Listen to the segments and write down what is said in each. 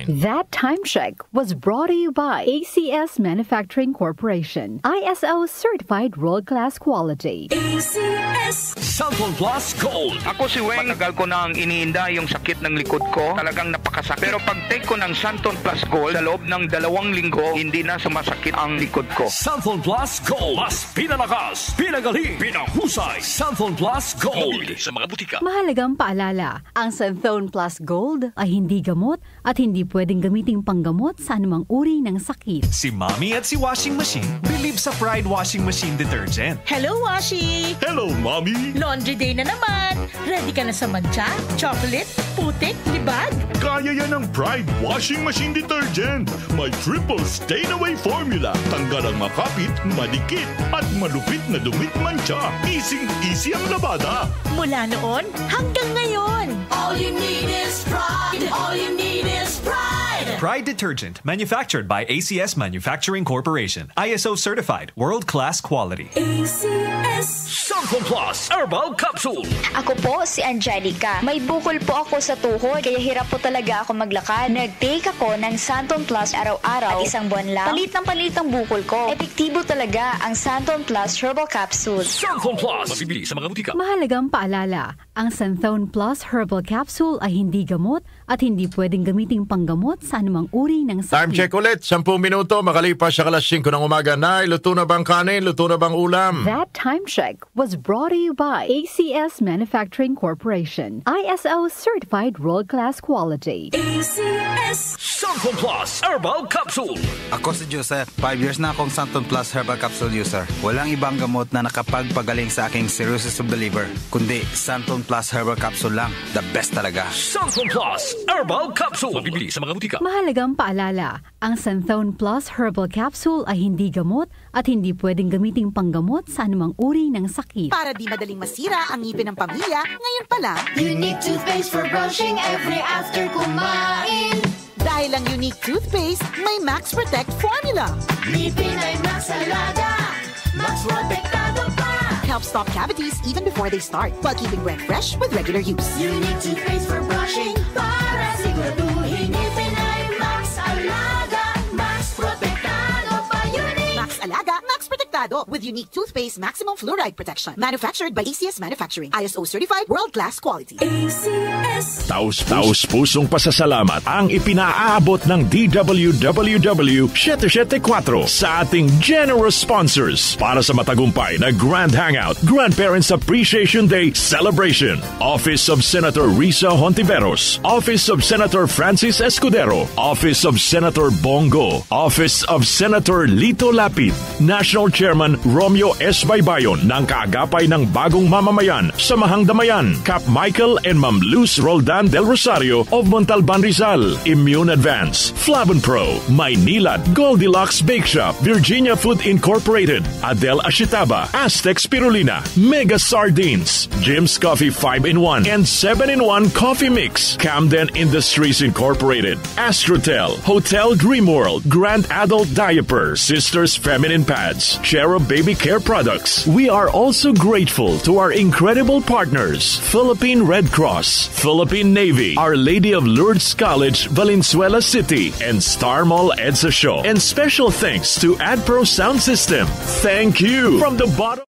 That time check was brought to you by ACS Manufacturing Corporation. ISO certified world-class quality. ACS Santon Plus Gold. Ako si Weng, matagal ko nang iniinda yung sakit ng likod ko. Talagang napakasakit. Pero pag take ko ng Santon Plus Gold, sa loob ng 2 linggo, hindi na sumasakit ang likod ko. Santon Plus Gold. Mas pinalakas, pinagaling, pinahusay. Santon Plus Gold. Sa mga butika. Mahalagang paalala, ang Santon Plus Gold ay hindi gamot at hindi pwedeng gamiting panggamot sa anumang uri ng sakit. Si Mommy at si Washing Machine believe sa Pride Washing Machine Detergent. Hello, Washi! Hello, Mommy! Laundry day na naman! Ready ka na sa mancha, chocolate, putik, libag? Kaya yan ang Pride Washing Machine Detergent. May triple stain-away formula. Tanggal ang makapit, madikit, at malupit na dumit mancha. Easy ang labada. Mula noon hanggang ngayon. All you need is pride. All you need is pride. Pride Detergent, manufactured by ACS Manufacturing Corporation. ISO certified, world-class quality. ACS Santon Plus Herbal Capsule. Ako po si Angelica. May bukol po ako sa tuhod, kaya hirap po talaga ako maglakad. Nag-take ako ng Santon Plus araw-araw at isang buwan lang. Palit ang bukol ko. Epektibo talaga ang Santon Plus Herbal Capsule. Santon Plus. Mabibili sa mga butika. Mahalagang paalala, ang Santon Plus Herbal Capsule ay hindi gamot at hindi pwedeng gamiting panggamot sa anumang uri ng sakit. Time check ulit, 10 minuto, makalipas sa alas 5 ng umaga na. Luto na bang kanin? Luto na bang ulam? That time check was brought to you by ACS Manufacturing Corporation. ISO certified world-class quality. ACS Santon Plus Herbal Capsule. Ako si Joseph. 5 years na akong Santon Plus Herbal Capsule user. Walang ibang gamot na nakapagpagaling sa aking cirrhosis of the liver, kundi Santon Plus Herbal Capsule lang. The best talaga. Santon Plus Herbal Capsule. Mabibili sa mga butika. Mahalagang paalala, ang Santon Plus Herbal Capsule ay hindi gamot at hindi pwedeng gamiting panggamot sa anumang uri ng sakit. Para di madaling masira ang ngipin ng pamilya, ngayon pa lang, Unique toothpaste for brushing every after kumain. dahil ang Unique toothpaste may Max Protect formula. Ngipin ay Max Alaga, Max Protektado pa. Helps stop cavities even before they start, while keeping breath fresh with regular use. Unique toothpaste for brushing para siguraduhin ngipin ay Max Alaga, Max Protektado pa. Unique Max Alaga, Max Protectado with Unique toothpaste maximum fluoride protection. Manufactured by ACS Manufacturing. ISO certified world-class quality. ACS Taus pusong pasasalamat ang ipinaaabot ng DWWW 774 sa ating generous sponsors para sa matagumpay na Grand Hangout Grandparents Appreciation Day Celebration. Office of Senator Risa Hontiveros, Office of Senator Francis Escudero, Office of Senator Bongo, Office of Senator Lito Lapid, National Chairman Romeo S. Baybayon ng kaagapay ng bagong mamamayan sa Mahang Damayan, Cap Michael and Ma'am Luz Roldan del Rosario of Montalban Rizal, Immune Advance, Flavon Pro, Maynilad, Goldilocks Bake Shop, Virginia Food Incorporated, Adel Ashitaba, Aztec Spirulina, Mega Sardines, Jim's Coffee 5-in-1 and 7-in-1 Coffee Mix, Camden Industries Incorporated, Astrotel, Hotel Dreamworld, Grand Adult Diaper, Sisters Feminine Pads, Cherub Baby Care Products. We are also grateful to our incredible partners, Philippine Red Cross, Philippine Navy, Our Lady of Lourdes College, Valenzuela City, and Star Mall EDSA Show. And special thanks to AdPro Sound System. Thank you from the bottom.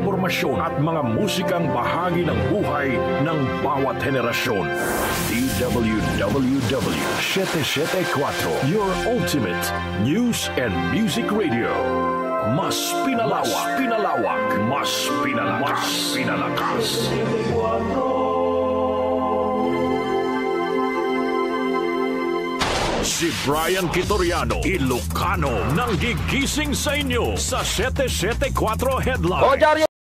Impormasyon at mga musikang bahagi ng buhay ng bawat henerasyon. DWWW 774, your ultimate news and music radio. Mas pinalawak, mas pinalakas. Si Brian Kitoriano, Ilocano, nang gigising sa inyo sa 774 Headline.